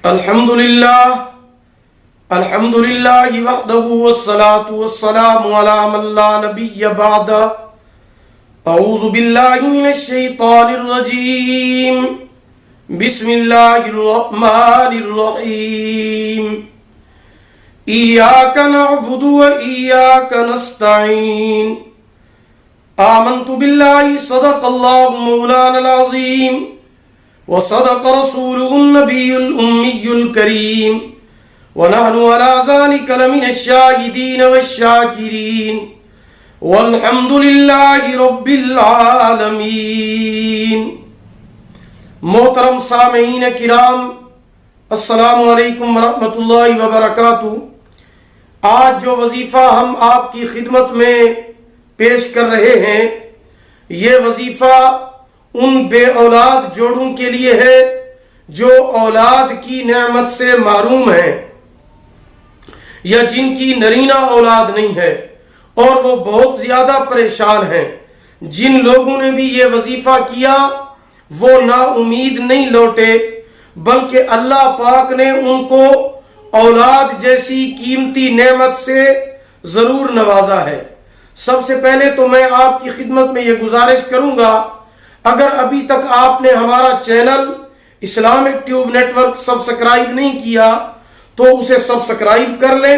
الحمدللہ وحدہ والصلاة والسلام علی من لا نبی بعد. اعوذ باللہ من الشیطان الرجیم. بسم اللہ الرحمن الرحیم. ایاک نعبد و ایاک نستعین. آمنت باللہ صدق اللہ مولانا العظیم وصدق رسوله النبي الأمي الكريم ونحن على ذلك لمن الشاهدين والشاكرين والحمد لله رب العالمين. محترم سامعین کرام، السلام علیکم ورحمۃ اللہ وبرکاتہ. آج جو وظیفہ ہم آپ کی خدمت میں پیش کر رہے ہیں، یہ وظیفہ ان بے اولاد جوڑوں کے لیے ہے جو اولاد کی نعمت سے محروم ہیں یا جن کی نرینہ اولاد نہیں ہے اور وہ بہت زیادہ پریشان ہیں. جن لوگوں نے بھی یہ وظیفہ کیا وہ نا امید نہیں لوٹے، بلکہ اللہ پاک نے ان کو اولاد جیسی قیمتی نعمت سے ضرور نوازا ہے. سب سے پہلے تو میں آپ کی خدمت میں یہ گزارش کروں گا، اگر ابھی تک آپ نے ہمارا channel Islamic tube network subscribe نہیں کیا تو اسے سبسکرائب کر لیں،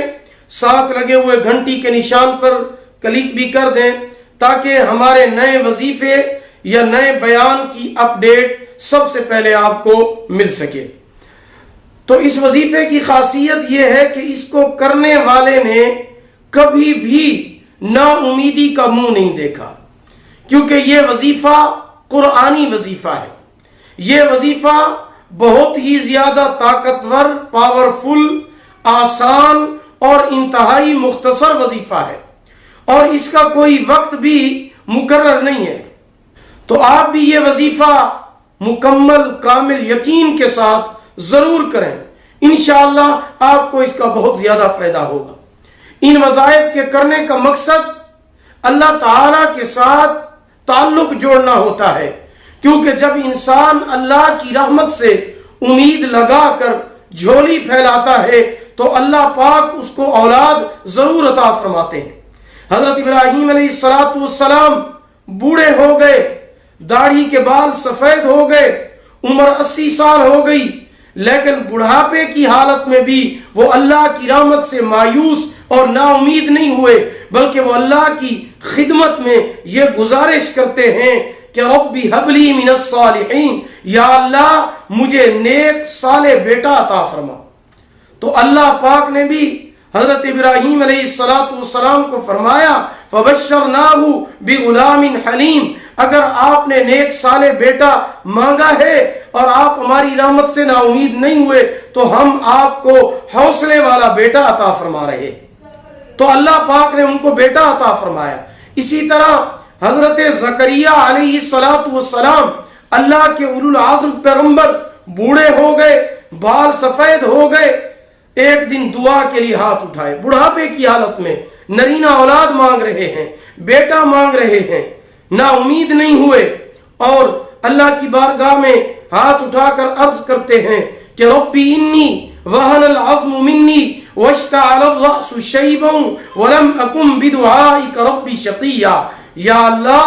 ساتھ لگے ہوئے گھنٹی کے نشان پر کلک بھی کر دیں تاکہ ہمارے نئے وظیفے یا نئے بیان کی اپڈیٹ سب سے پہلے آپ کو مل سکے. تو اس وظیفے کی خاصیت یہ ہے کہ اس کو کرنے والے نے کبھی بھی نا امیدی کا منہ نہیں دیکھا، کیونکہ یہ وظیفہ قرآنی وظیفہ ہے. یہ وظیفہ بہت ہی زیادہ طاقتور، پاورفل، آسان اور انتہائی مختصر وظیفہ ہے، اور اس کا کوئی وقت بھی مقرر نہیں ہے. تو آپ بھی یہ وظیفہ مکمل کامل یقین کے ساتھ ضرور کریں. انشاءاللہ آپ کو اس کا بہت زیادہ فائدہ ہوگا. ان وظائف کے کرنے کا مقصد اللہ تعالی کے ساتھ تعلق جوڑنا ہوتا ہے، کیونکہ جب انسان اللہ کی رحمت سے امید لگا کر جھولی پھیلاتا ہے تو اللہ پاک اس کو اولاد ضرور عطا فرماتے ہیں. حضرت ابراہیم علیہ السلام بوڑھے ہو گئے، داڑھی کے بال سفید ہو گئے، عمر 80 سال ہو گئی، لیکن بڑھاپے کی حالت میں بھی وہ اللہ کی رحمت سے مایوس اور نا امید نہیں ہوئے، بلکہ وہ اللہ کی خدمت میں یہ گزارش کرتے ہیں کہ ربی حب لی من الصالحین، یا اللہ مجھے نیک صالح بیٹا عطا فرما. تو اللہ پاک نے بھی حضرت ابراہیم علیہ السلام کو فرمایا فبشرناہ بغلام حلیم، اگر آپ نے نیک صالح بیٹا مانگا ہے اور آپ ہماری رحمت سے نا امید نہیں ہوئے تو ہم آپ کو حوصلے والا بیٹا عطا فرما رہے ہیں. تو اللہ پاک نے ان کو بیٹا عطا فرمایا. اسی طرح حضرت زکریا علیہ السلام اللہ کے اولو العزم پیغمبر بوڑھے ہو گئے، بال سفید ہو گئے، ایک دن دعا کے لیے ہاتھ اٹھائے، بڑھاپے کی حالت میں نرینہ اولاد مانگ رہے ہیں، بیٹا مانگ رہے ہیں، نا امید نہیں ہوئے، اور اللہ کی بارگاہ میں ہاتھ اٹھا کر عرض کرتے ہیں کہ ربی انی وہن العظم منی واشتعل الرأس شیبا ولم اکن بدعائک ربی شقیا. یا اللہ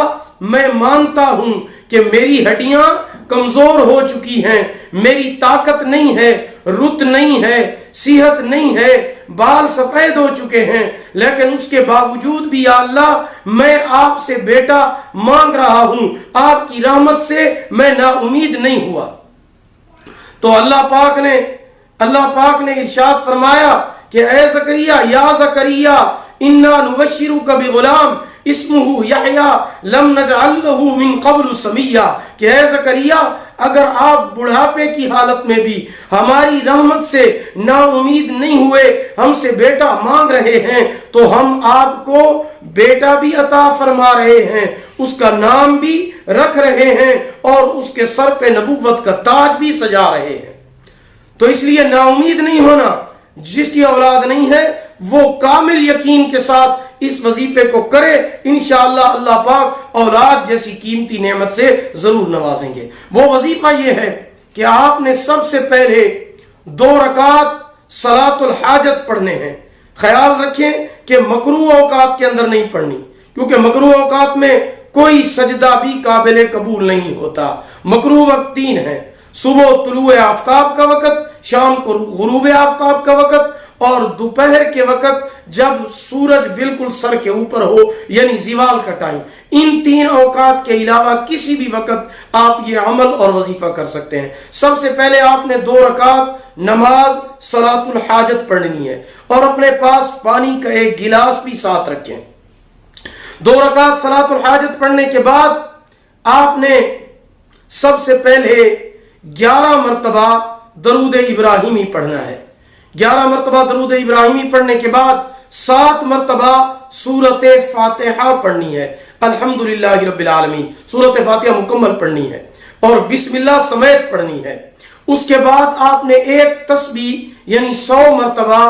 میں مانتا ہوں کہ میری ہڈیاں کمزور ہو چکی ہیں، میری طاقت نہیں ہے، رت نہیں ہے، صحت نہیں ہے، بال سفید ہو چکے ہیں، لیکن اس کے باوجود بھی یا اللہ میں آپ سے بیٹا مانگ رہا ہوں، آپ کی رحمت سے میں نا امید نہیں ہوا. تو اللہ پاک نے ارشاد فرمایا کہ اے زکریا، یا زکریا انا نبشرک بغلام اسمہ یحییٰ لم نجعل لہ من قبل سمیا، کہ اے زکریا اگر آپ بڑھاپے کی حالت میں بھی ہماری رحمت سے نا امید نہیں ہوئے، ہم سے بیٹا مانگ رہے ہیں، تو ہم آپ کو بیٹا بھی عطا فرما رہے ہیں، اس کا نام بھی رکھ رہے ہیں، اور اس کے سر پہ نبوت کا تاج بھی سجا رہے ہیں. تو اس لیے نا امید نہیں ہونا. جس کی اولاد نہیں ہے وہ کامل یقین کے ساتھ اس وظیفے کو کرے، انشاءاللہ اللہ پاک اولاد جیسی قیمتی نعمت سے ضرور نوازیں گے. وہ وظیفہ یہ ہے کہ آپ نے سب سے پہلے 2 رکعت صلاۃ الحاجت پڑھنے ہیں۔ خیال رکھیں کہ مکروہ اوقات کے اندر نہیں پڑھنی، کیونکہ مکروہ اوقات میں کوئی سجدہ بھی قابل قبول نہیں ہوتا۔ مکروہ وقت 3 ہیں: صبح طلوع آفتاب کا وقت، شام کو غروب آفتاب کا وقت، اور دوپہر کے وقت جب سورج بالکل سر کے اوپر ہو، یعنی زوال کا ٹائم۔ ان 3 اوقات کے علاوہ کسی بھی وقت آپ یہ عمل اور وظیفہ کر سکتے ہیں۔ سب سے پہلے آپ نے 2 رکعت نماز صلاۃ الحاجت پڑھنی ہے، اور اپنے پاس پانی کا ایک گلاس بھی ساتھ رکھیں۔ 2 رکعت صلاۃ الحاجت پڑھنے کے بعد آپ نے سب سے پہلے 11 مرتبہ درود ابراہیمی پڑھنا ہے۔ 11 مرتبہ درود ابراہیمی پڑھنے کے بعد 7 مرتبہ سورۃ فاتحہ پڑھنی ہے۔ الحمدللہ رب العالمین، سورۃ فاتحہ مکمل پڑھنی ہے، اور بسم اللہ سمیت پڑھنی ہے۔ اس کے بعد آپ نے ایک تسبیح یعنی 100 مرتبہ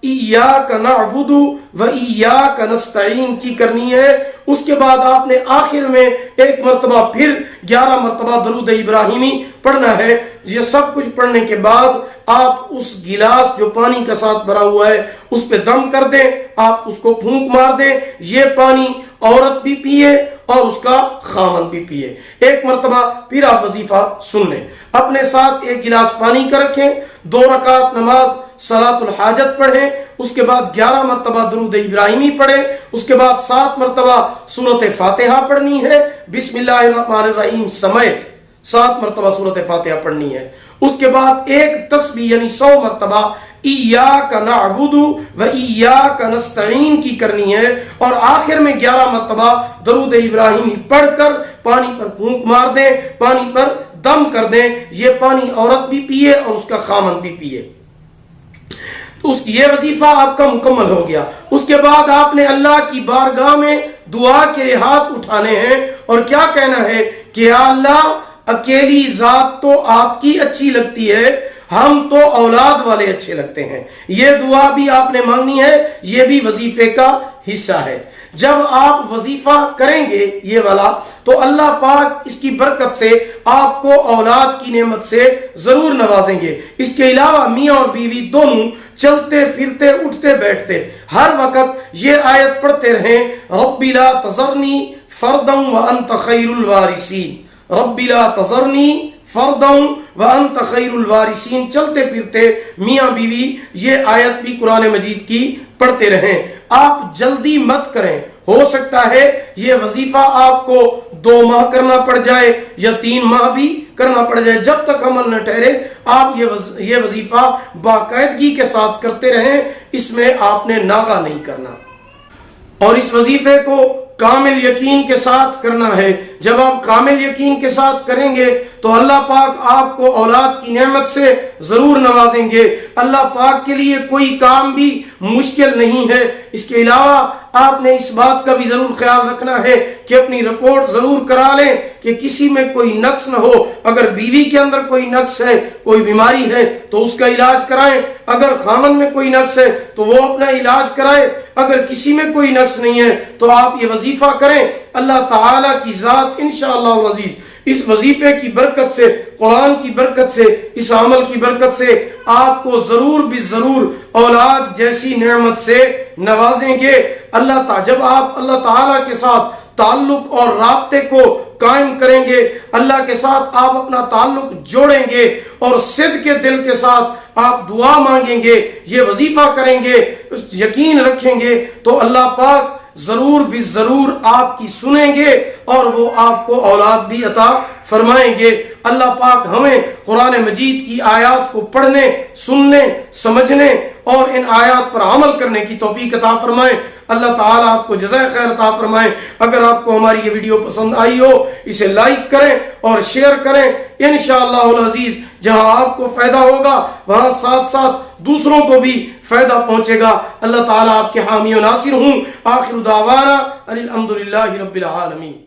ایاک نعبد و ایاک نستعین کی کرنی ہے۔ اس کے بعد آپ نے آخر میں ایک مرتبہ پھر 11 مرتبہ درود ابراہیمی پڑھنا ہے۔ یہ سب کچھ پڑھنے کے بعد آپ اس گلاس جو پانی کا ساتھ بھرا ہوا ہے اس پہ دم کر دیں، آپ اس کو پھونک مار دیں۔ یہ پانی عورت بھی پیے اور اس کا خاوند بھی پیے۔ ایک مرتبہ پھر آپ وظیفہ سن لیں۔ اپنے ساتھ ایک گلاس پانی کا رکھیں، 2 رکعت نماز صلاۃ الحاجت پڑھیں، اس کے بعد 11 مرتبہ درود ابراہیمی پڑھیں، اس کے بعد 7 مرتبہ سورۃ فاتحہ پڑھنی ہے، بسم اللہ الرحمن الرحیم سمیت 7 مرتبہ سورۃ فاتحہ پڑھنی ہے۔ اس کے بعد ایک تسبیح یعنی 100 مرتبہ ایاک نعبد و ایاک نستعین کی کرنی ہے، اور آخر میں 11 مرتبہ درود ابراہیمی پڑھ کر پانی پر پھونک مار دیں، پانی پر دم کر دیں۔ یہ پانی عورت بھی پیے اور اس کا خاوند بھی پیے۔ تو یہ وظیفہ آپ کا مکمل ہو گیا۔ اس کے بعد آپ نے اللہ کی بارگاہ میں دعا کے لیے ہاتھ اٹھانے ہیں، اور کیا کہنا ہے کہ یا اللہ، اکیلی ذات تو آپ کی اچھی لگتی ہے، ہم تو اولاد والے اچھے لگتے ہیں۔ یہ دعا بھی آپ نے مانگنی ہے، یہ بھی وظیفے کا حصہ ہے۔ جب آپ وظیفہ کریں گے یہ والا، تو اللہ پاک اس کی برکت سے آپ کو اولاد کی نعمت سے ضرور نوازیں گے۔ اس کے علاوہ میاں اور بیوی دونوں چلتے پھرتے اٹھتے بیٹھتے ہر وقت یہ آیت پڑھتے رہیں: رب لا تذرنی فردا وانت خیر الوارثین، رب لا تذرنی فردا وانت خیر الوارثین۔ چلتے پھرتے میاں بیوی یہ آیت بھی قرآن مجید کی پڑھتے رہیں۔ آپ جلدی مت کریں، ہو سکتا ہے یہ وظیفہ آپ کو 2 ماہ کرنا پڑ جائے یا 3 ماہ بھی کرنا پڑ جائے۔ جب تک عمل نہ ٹھہرے آپ یہ وظیفہ باقاعدگی کے ساتھ کرتے رہیں، اس میں آپ نے ناغہ نہیں کرنا، اور اس وظیفے کو کامل یقین کے ساتھ کرنا ہے۔ جب آپ کامل یقین کے ساتھ کریں گے تو اللہ پاک آپ کو اولاد کی نعمت سے ضرور نوازیں گے۔ اللہ پاک کے لیے کوئی کام بھی مشکل نہیں ہے۔ اس کے علاوہ آپ نے اس بات کا بھی ضرور خیال رکھنا ہے کہ اپنی رپورٹ ضرور کرا لیں کہ کسی میں کوئی نقص نہ ہو۔ اگر بیوی کے اندر کوئی نقص ہے، کوئی بیماری ہے تو اس کا علاج کرائیں۔ اگر خاوند میں کوئی نقص ہے تو وہ اپنا علاج کرائے۔ اگر کسی میں کوئی نقص نہیں ہے تو آپ یہ وظیفہ کریں۔ اللہ تعالیٰ کی ذات انشاءاللہ العزیز اس وظیفے کی برکت سے، قرآن کی برکت سے، اس عمل کی برکت سے آپ کو ضرور بھی ضرور اولاد جیسی نعمت سے نوازیں گے۔ جب آپ اللہ تعالیٰ کے ساتھ تعلق اور رابطے کو قائم کریں گے، اللہ کے ساتھ آپ اپنا تعلق جوڑیں گے اور صدق کے دل کے ساتھ آپ دعا مانگیں گے، یہ وظیفہ کریں گے، یقین رکھیں گے، تو اللہ پاک ضرور بھی ضرور آپ کی سنیں گے اور وہ آپ کو اولاد بھی عطا فرمائیں گے۔ اللہ پاک ہمیں قرآن مجید کی آیات کو پڑھنے، سننے، سمجھنے اور ان آیات پر عمل کرنے کی توفیق عطا فرمائے۔ اللہ تعالیٰ آپ کو جزائے خیر عطا فرمائے۔ اگر آپ کو ہماری یہ ویڈیو پسند آئی ہو اسے لائک کریں اور شیئر کریں۔ انشاءاللہ العزیز جہاں آپ کو فائدہ ہوگا وہاں ساتھ ساتھ دوسروں کو بھی فائدہ پہنچے گا۔ اللہ تعالیٰ آپ کے حامی و ناصر ہوں۔ آخر دعوانا الحمدللہ رب العالمین۔